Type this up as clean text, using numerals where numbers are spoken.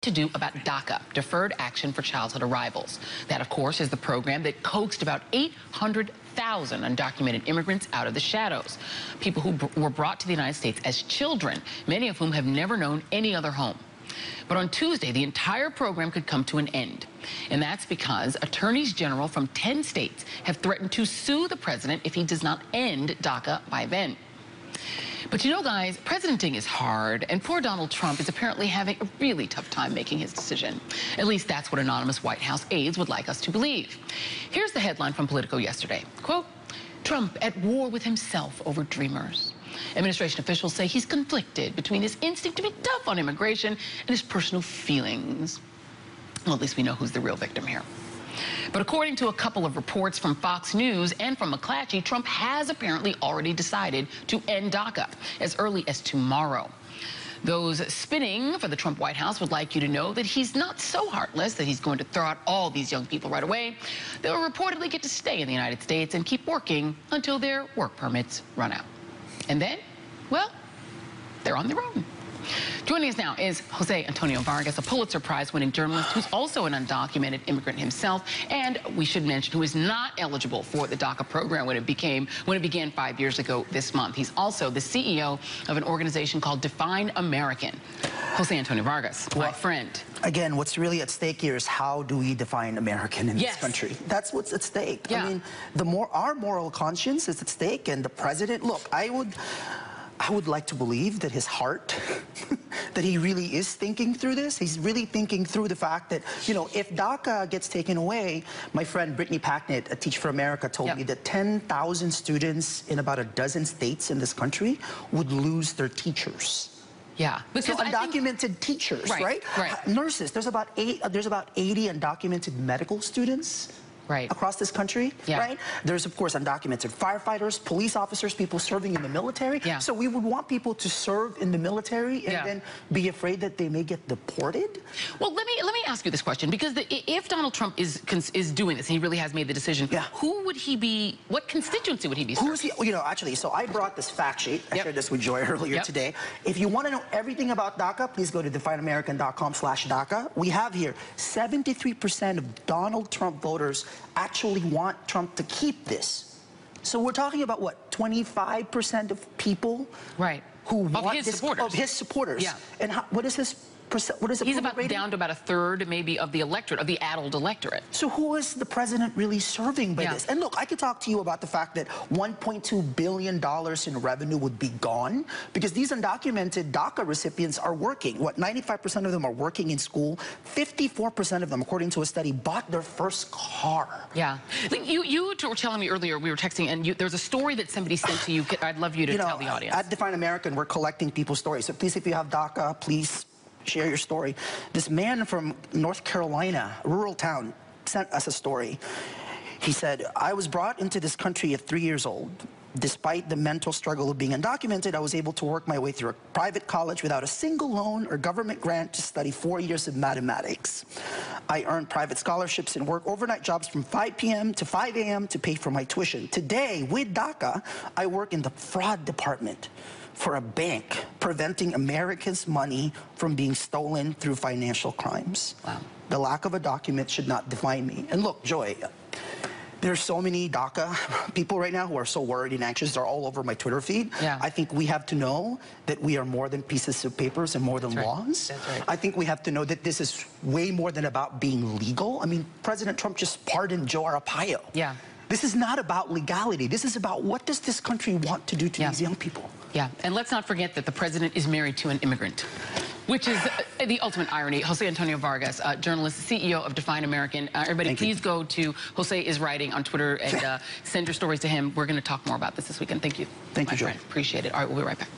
to do about DACA, Deferred Action for Childhood Arrivals. That, of course, is the program that coaxed about 800,000 undocumented immigrants out of the shadows. People who were brought to the United States as children, many of whom have never known any other home. But on Tuesday, the entire program could come to an end. And that's because attorneys general from 10 states have threatened to sue the president if he does not end DACA by then. But you know, guys, presidenting is hard, and poor Donald Trump is apparently having a really tough time making his decision. At least that's what anonymous White House aides would like us to believe. Here's the headline from Politico yesterday. Quote, Trump at war with himself over dreamers. Administration officials say he's conflicted between his instinct to be tough on immigration and his personal feelings. Well, at least we know who's the real victim here. But according to a couple of reports from Fox News and from McClatchy, Trump has apparently already decided to end DACA as early as tomorrow. Those spinning for the Trump White House would like you to know that he's not so heartless that he's going to throw out all these young people right away. They'll reportedly get to stay in the United States and keep working until their work permits run out. And then, well, they're on their own. Joining us now is Jose Antonio Vargas, a Pulitzer Prize-winning journalist who's also an undocumented immigrant himself, and we should mention who is not eligible for the DACA program when it began 5 years ago this month. He's also the CEO of an organization called Define American. Jose Antonio Vargas, my friend. Again, what's really at stake here is how do we define American in this country? That's what's at stake. Yeah. I mean, our moral conscience is at stake, and the president, look, I would like to believe that his heart, that he really is thinking through this. He's really thinking through the fact that, you know, if DACA gets taken away, my friend Brittany Packnett at Teach for America told me that 10,000 students in about a dozen states in this country would lose their teachers. Yeah, because undocumented teachers, right? Nurses. There's about 80 undocumented medical students. Across this country, right? There's, of course, undocumented firefighters, police officers, people serving in the military. So we would want people to serve in the military and then be afraid that they may get deported? Well, let me ask you this question, because if Donald Trump is doing this, and he really has made the decision, who would he be, what constituency would he be serving? Who's he, you know, actually, so I brought this fact sheet. I shared this with Joy earlier today. If you want to know everything about DACA, please go to defineamerican.com/DACA. We have here 73% of Donald Trump voters actually want Trump to keep this. So we're talking about what, 25% of people who want this, of his supporters. And what is his percent? What is the He's about down to about a third, maybe, of the electorate, of the adult electorate. So who is the president really serving by this? And look, I could talk to you about the fact that $1.2 billion in revenue would be gone because these undocumented DACA recipients are working. What, 95% of them are working in school. 54% of them, according to a study, bought their first car. Yeah. You were telling me earlier, we were texting, and there's a story that somebody sent to you. I'd love you to tell the audience. At Define American, we're collecting people's stories. So please, if you have DACA, please share your story. This man from North Carolina, a rural town, sent us a story. He said, I was brought into this country at 3 years old. Despite the mental struggle of being undocumented, I was able to work my way through a private college without a single loan or government grant to study 4 years of mathematics. I earned private scholarships and work overnight jobs from 5 p.m. to 5 a.m. to pay for my tuition. Today, with DACA, I work in the fraud department for a bank, preventing Americans' money from being stolen through financial crimes. Wow. The lack of a document should not define me. And look, Joy, there's so many DACA people right now who are so worried and anxious. They're all over my Twitter feed. I think we have to know that we are more than pieces of papers and more than laws. I think we have to know that this is way more than about being legal. I mean, President Trump just pardoned Joe Arpaio. This is not about legality. This is about what does this country want to do to these young people. And let's not forget that the president is married to an immigrant, which is the ultimate irony. Jose Antonio Vargas, journalist, CEO of Define American. Everybody, please go to Jose is Writing on Twitter and send your stories to him. We're going to talk more about this weekend. Thank you. Thank you, Joy. Appreciate it. All right, we'll be right back.